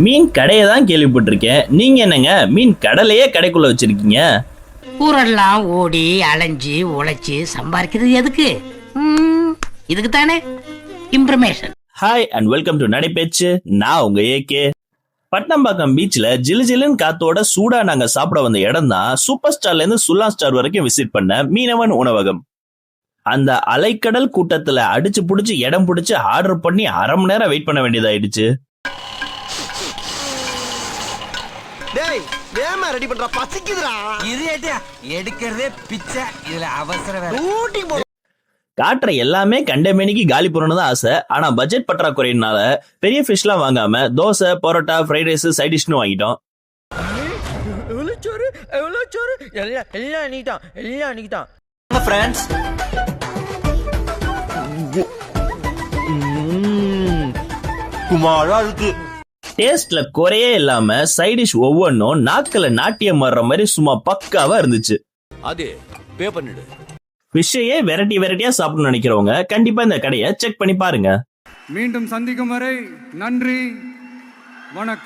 மீன் கடையை தான் கேள்விப்பட்டிருக்கேன். நீங்க என்னங்க மீன் கடலையே கடைக்குள்ள வச்சிருக்கீங்க? ஊரெல்லாம் ஓடி அலைஞ்சு உழைச்சு சம்பாதிக்கிறது எதுக்கு? இதுக்கு தானே. Information. Hi and welcome to நடைபேச்சு. நான் உங்க ஏகே. பட்டம்பாக்கம் பீச்ல ஜிலு ஜிலுன்னு காத்தோட சூடா நாங்க சாப்பிட வந்த இடம் தான் சூப்பர் ஸ்டார்ல இருந்து சுல்லா ஸ்டார் வரைக்கும் விசிட் பண்ண மீனவன் உணவகம். அந்த அலைக்கடல் கூட்டத்துல அடிச்சு புடிச்சு இடம் பிடிச்சு ஆர்டர் பண்ணி அரை மணி நேரம் வெயிட் பண்ண வேண்டியதாயிடுச்சு. ரெடி பண்றா பசிக்குதுடா. இது எடுக்கிறதே பிச்சை. இதுல அவசர காட்டுற எல்லாமே கண்டமேனிக்கு காலி போறணும் தான் ஆசை. ஆனா பட்ஜெட் பற்றாக்குறையினால பெரிய ஃபிஷ்லாம் வாங்காம dosa, parotta, fried rice, side டிஷ்னு வாங்கிட்டோம். டேஸ்ட்ல குறையே இல்லாம சைட் டிஷ் ஒவ்வொன்றும் நாக்குல நாட்டியம் மாறுற மாதிரி சும்மா பக்காவா இருந்துச்சு. அது பே பண்ணிடு. ஃபிஷ்ஷையே வெரைட்டியா சாப்பிடணும்னு நினைக்கிறவங்க கண்டிப்பா இந்த கடையை செக் பண்ணி பாருங்க. மீண்டும் சந்திக்கும் வரை நன்றி, வணக்கம்.